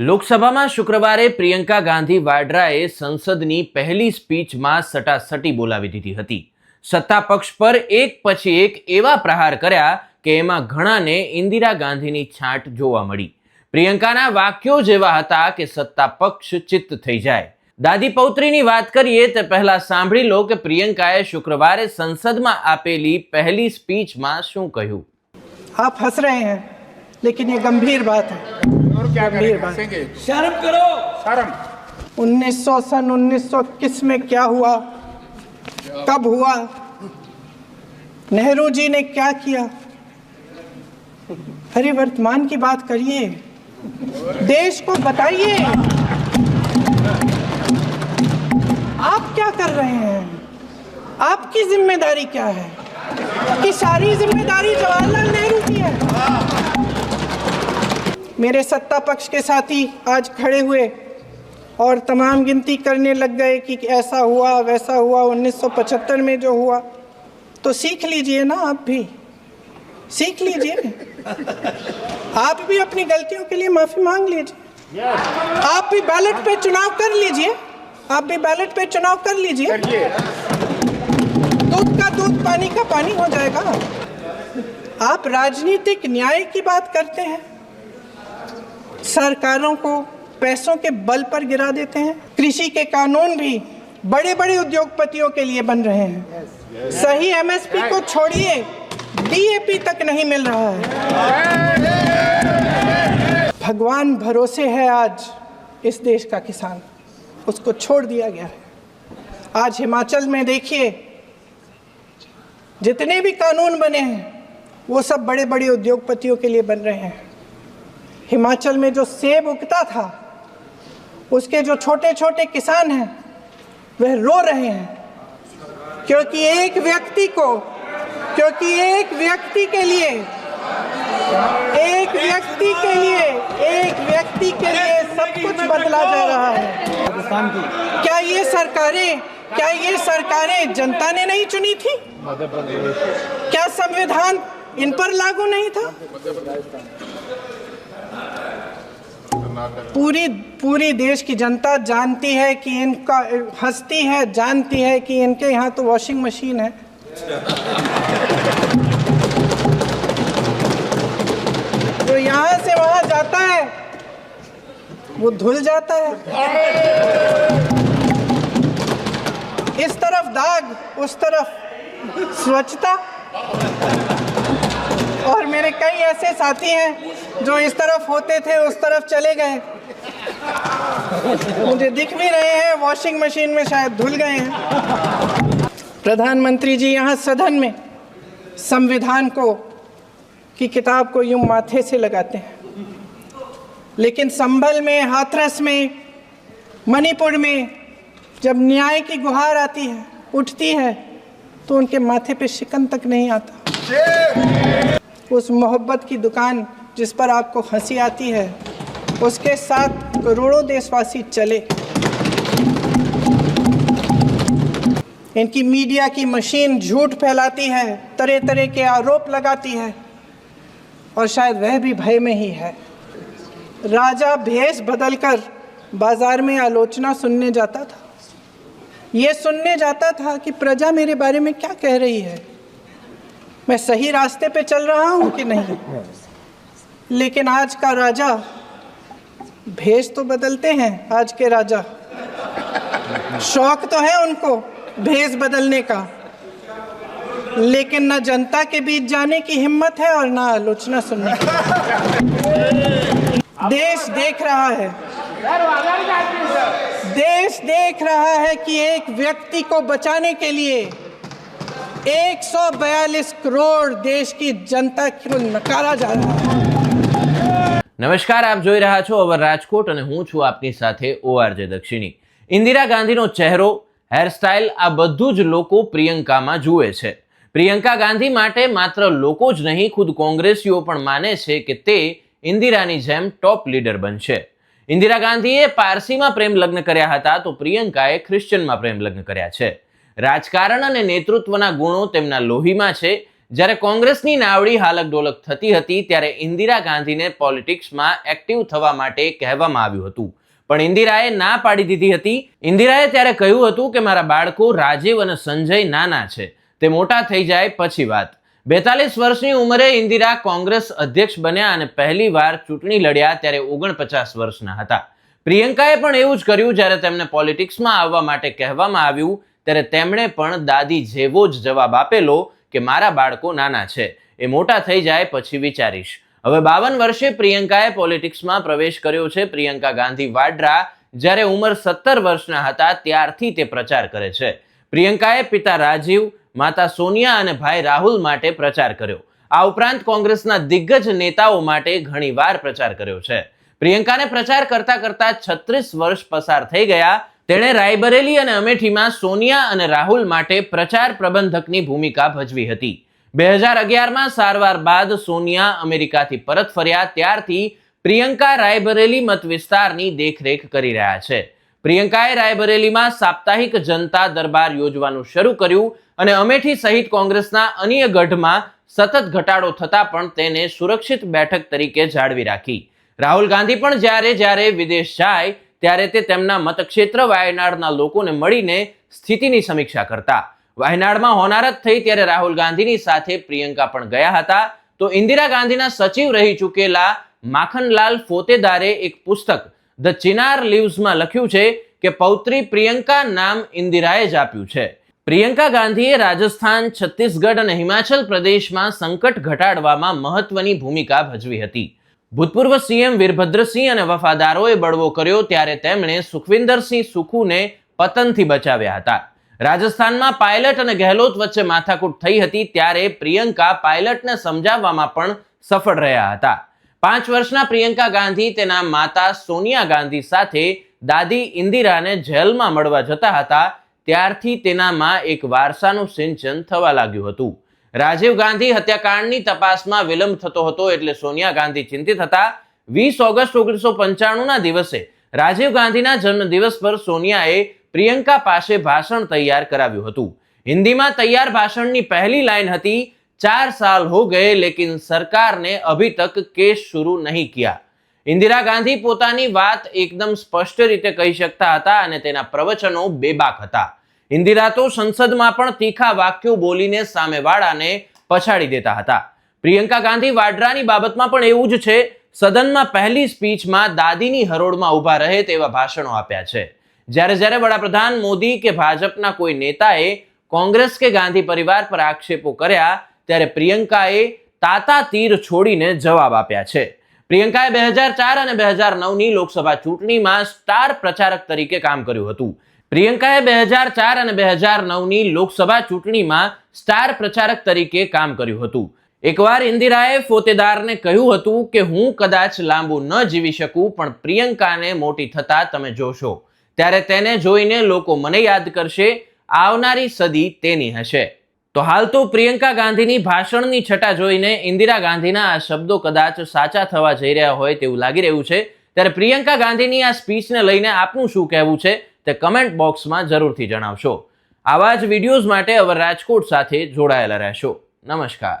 લોકસભામાં શુક્રવારે પ્રિયંકા ગાંધી વાડ્રાએ સંસદની પહેલી સ્પીચમાં સટાસટી બોલાવી દીધી હતી. સત્તા પક્ષ પર એક પછી એક એવા પ્રહાર કર્યા કે એમાં ઘણાને ઇન્દિરા ગાંધીની છાંટ જોવા મળી. પ્રિયંકાના વાક્યો જેવા હતા કે સત્તા પક્ષ ચિત્ત થઈ જાય. દાદી પૌત્રીની વાત કરીએ તે પહેલા સાંભળી લો કે પ્રિયંકાએ શુક્રવારે સંસદમાં આપેલી પહેલી स्पीचમાં શું કહ્યું. आप हंस रहे हैं लेकिन ये गंभीर बात है. और क्या गंभीर करें, बात. हंसेंगे। शर्म करो. शर्म 1921 में क्या हुआ, कब हुआ, नेहरू जी ने क्या किया, अरे वर्तमान की बात करिए, देश को बताइए आप क्या कर रहे हैं, आपकी जिम्मेदारी क्या है कि सारी जिम्मेदारी जवाहरलाल नेहरू की है. मेरे सत्ता पक्ष के साथी आज खड़े हुए और तमाम गिनती करने लग गए कि ऐसा हुआ वैसा हुआ 1975 में जो हुआ. तो सीख लीजिए ना, आप भी सीख लीजिए, आप भी अपनी गलतियों के लिए माफी मांग लीजिए. आप भी बैलेट पे चुनाव कर लीजिए, आप भी बैलेट पे चुनाव कर लीजिए. दूध का दूध पानी का पानी हो जाएगा. आप राजनीतिक न्याय की बात करते हैं, सरकारों को पैसों के बल पर गिरा देते हैं. कृषि के कानून भी बड़े बड़े उद्योगपतियों के लिए बन रहे हैं. सही एमएसपी को छोड़िए, डीएपी तक नहीं मिल रहा है. भगवान भरोसे है आज इस देश का किसान, उसको छोड़ दिया गया है. आज हिमाचल में देखिए, जितने भी कानून बने हैं वो सब बड़े बड़े उद्योगपतियों के लिए बन रहे हैं. हिमाचल में जो सेब उगता था, उसके जो छोटे छोटे किसान हैं वह रो रहे हैं, क्योंकि एक व्यक्ति के लिए सब कुछ बदला जा रहा है. क्या ये सरकारें जनता ने नहीं चुनी थी? क्या संविधान इन पर लागू नहीं था? पूरी देश की जनता जानती है कि इनका, हंसती है, जानती है कि इनके यहाँ तो वॉशिंग मशीन है. जो यहाँ से वहाँ जाता है वो धुल जाता है. इस तरफ दाग, उस तरफ स्वच्छता. और मेरे कई ऐसे साथी हैं जो इस तरफ होते थे उस तरफ चले गए, मुझे दिख भी रहे हैं, वॉशिंग मशीन में शायद धुल गए हैं. प्रधानमंत्री जी यहाँ सदन में संविधान की किताब को यूं माथे से लगाते हैं, लेकिन संभल में, हाथरस में, मणिपुर में जब न्याय की गुहार आती है, उठती है, तो उनके माथे पे शिकन तक नहीं आता. उस मोहब्बत की दुकान जिस पर आपको हंसी आती है, उसके साथ करोड़ों देशवासी चले. इनकी मीडिया की मशीन झूठ फैलाती है, तरह तरह के आरोप लगाती है, और शायद वह भी भय में ही है. राजा भेष बदलकर बाजार में आलोचना सुनने जाता था. ये सुनने जाता था कि प्रजा मेरे बारे में क्या कह रही है, मैं सही रास्ते पे चल रहा हूँ कि नहीं. लेकिन आज का राजा, भेष तो बदलते हैं आज के राजा, शौक तो है उनको भेष बदलने का, लेकिन न जनता के बीच जाने की हिम्मत है और ना आलोचना सुनने की. देश देख रहा है कि एक व्यक्ति को बचाने के लिए 142 करोड़ देश की जनता को नकारा जा रहा है. નમસ્કાર, આપ જોઈ રહ્યા છો અવર રાજકોટ અને હું છું આપની સાથે ORJ દક્ષિણી. ઇન્દિરા ગાંધીનો ચહેરો, હેરસ્ટાઇલ, આ બધું જ લોકો પ્રિયંકામાં જુએ છે. પ્રિયંકા ગાંધી માટે માત્ર લોકો જ નહીં, ખુદ કોંગ્રેસીઓ પણ માને છે કે તે ઇન્દિરાની જેમ ટોપ લીડર બનશે. ઇન્દિરા ગાંધીએ પારસીમાં પ્રેમ લગ્ન કર્યા હતા, તો પ્રિયંકાએ ખ્રિશ્ચનમાં પ્રેમ લગ્ન કર્યા છે. રાજકારણ અને નેતૃત્વના ગુણો તેમના લોહીમાં છે. જ્યારે કોંગ્રેસની નાવડી હાલક ડોલક થતી હતી ત્યારે ઇન્દિરા ગાંધીને પોલિટિક્સમાં એક્ટિવ થવા માટે કહેવામાં આવ્યું હતું, પણ ઇન્દિરાએ ના પાડી દીધી હતી. ઇન્દિરાએ ત્યારે કહ્યું હતું કે મારા બાળકો રાજીવ અને સંજય નાના છે, તે મોટા થઈ જાય પછી વાત. 42 વર્ષની ઉંમરે ઇન્દિરા કોંગ્રેસ અધ્યક્ષ બન્યા અને પહેલી વાર ચૂંટણી લડ્યા ત્યારે 49 વર્ષના હતા. પ્રિયંકાએ પણ એવું જ કર્યું. જ્યારે તેમને પોલિટિક્સમાં આવવા માટે કહેવામાં આવ્યું ત્યારે તેમણે પણ દાદી જેવો જ જવાબ આપેલો કે મારા બાળકો નાના છે, એ મોટા થઈ જાય પછી વિચારીશ. હવે 52 વર્ષે પ્રિયંકાએ પોલિટિક્સમાં પ્રવેશ કર્યો છે. પ્રિયંકા ગાંધી વાડ્રા જ્યારે ઉંમર 17 વર્ષના હતા ત્યારથી તે પ્રચાર કરે છે. પ્રિયંકાએ પિતા રાજીવ, માતા સોનિયા અને ભાઈ રાહુલ માટે પ્રચાર કર્યો. આ ઉપરાંત કોંગ્રેસના દિગ્ગજ નેતાઓ માટે ઘણીવાર પ્રચાર કર્યો છે. પ્રિયંકાને પ્રચાર કરતા કરતા 36 વર્ષ પસાર થઈ ગયા. તેણે રાયબરેલી અને અમેઠીમાં સોનિયા અને રાહુલ માટે પ્રચાર પ્રબંધકની ભૂમિકા ભજવી હતી. 2011માં સારવાર બાદ સોનિયા અમેરિકાથી પરત ફર્યા ત્યારથી પ્રિયંકા રાયબરેલી મત વિસ્તારની દેખરેખ કરી રહ્યા છે. પ્રિયંકાએ રાયબરેલીમાં સાપ્તાહિક જનતા દરબાર યોજવાનું શરૂ કર્યું અને અમેઠી સહિત કોંગ્રેસના અન્ય ગઢમાં સતત ઘટાડો થતા પણ તેને સુરક્ષિત બેઠક તરીકે જાળવી રાખી. રાહુલ ગાંધી પણ જ્યારે વિદેશ જાય ત્યારે તે તેમના મતક્ષેત્ર વાયનાડના લોકોને મળીને સ્થિતિની સમીક્ષા કરતા. વાયનાડમાં હોનારત થઈ ત્યારે રાહુલ ગાંધીની સાથે પ્રિયંકા પણ ગયા હતા. તો ઇન્દિરા ગાંધીના સચિવ રહી ચૂકેલા માખનલાલ ફોતેદારે એક પુસ્તક ધ ચિનાર લીવ્સમાં લખ્યું છે કે પૌત્રી પ્રિયંકા નામ ઇન્દિરાએ જ આપ્યું છે. પ્રિયંકા ગાંધીએ રાજસ્થાન, છત્તીસગઢ અને હિમાચલ પ્રદેશમાં સંકટ ઘટાડવામાં મહત્વની ભૂમિકા ભજવી હતી. ભૂતપૂર્વ સીએમ વીરભદ્રસિંહ અને વફાદારોએ બળવો કર્યો ત્યારે તેમણે સુખવિન્દરસિંહ સુખુને પતનથી બચાવ્યા હતા. રાજસ્થાનમાં પાયલટ અને ગહેલોત વચ્ચે માથાકૂટ થઈ હતી ત્યારે પ્રિયંકા પાયલટને સમજાવવામાં પણ સફળ રહ્યા હતા. 5 વર્ષના પ્રિયંકા ગાંધી તેના માતા સોનિયા ગાંધી સાથે દાદી ઇન્દિરાને જેલમાં મળવા જતા હતા ત્યારથી તેનામાં એક વારસાનું સિંચન થવા લાગ્યું હતું. રાજીવ ગાંધી હત્યાકાંડની તપાસમાં વિલંબ થતો હતો એટલે સોનિયા ગાંધી ચિંતિત હતા. 20 ઓગસ્ટ 1995ના દિવસે રાજીવ ગાંધીના જન્મદિવસ પર સોનિયાએ પ્રિયંકા પાસે ભાષણ તૈયાર કરાવ્યું હતું. હિન્દીમાં તૈયાર ભાષણની પહેલી લાઈન હતી, 4 साल हो गए लेकिन सरकार ने अभी तक केस शुरू नहीं किया. ઇન્દિરા ગાંધી પોતાની વાત એકદમ સ્પષ્ટ રીતે કહી શકતા હતા અને તેના પ્રવચનો બેબાક હતા. ઇન્દિરા તો સંસદમાં પણ તીખા વાક્યો બોલીને સામેવાળાને પછાડી દેતા હતા. પ્રિયંકા ગાંધી વાડ્રાની બાબતમાં પણ એવું જ છે. સદનમાં પહેલી સ્પીચમાં દાદીની હરોળમાં ઊભા રહે તેવા ભાષણો આપ્યા છે. જ્યારે વડાપ્રધાન મોદી કે ભાજપના કોઈ નેતાએ કોંગ્રેસ કે ગાંધી પરિવાર પર આક્ષેપો કર્યા ત્યારે પ્રિયંકાએ તાતા તીર છોડીને જવાબ આપ્યા છે. પ્રિયંકાએ 2004 અને 2009ની લોકસભા ચૂંટણીમાં સ્ટાર પ્રચારક તરીકે કામ કર્યું હતું. પ્રિયંકાએ 2004 અને 2009ની લોકસભા ચૂંટણીમાં સ્ટાર પ્રચારક તરીકે કામ કર્યું હતું. એકવાર ઇન્દિરાએ ફોતેદારને કહ્યું હતું કે હું કદાચ લાંબુ ન જીવી શકું પણ પ્રિયંકાને મોટી થતા તમે જોશો ત્યારે તેને જોઈને લોકો મને યાદ કરશે, આવનારી સદી તેની હશે. તો હાલ તો પ્રિયંકા ગાંધીની ભાષણની છટા જોઈને ઇન્દિરા ગાંધીના આ શબ્દો કદાચ સાચા થવા જઈ રહ્યા હોય તેવું લાગી રહ્યું છે. ત્યારે પ્રિયંકા ગાંધીની આ સ્પીચને લઈને આપનું શું કહેવું છે તે કમેન્ટ બોક્સમાં જરૂરથી જણાવશો. આવા જ વિડીયોઝ માટે અવર રાજકોટ સાથે જોડાયેલા રહેશો. નમસ્કાર.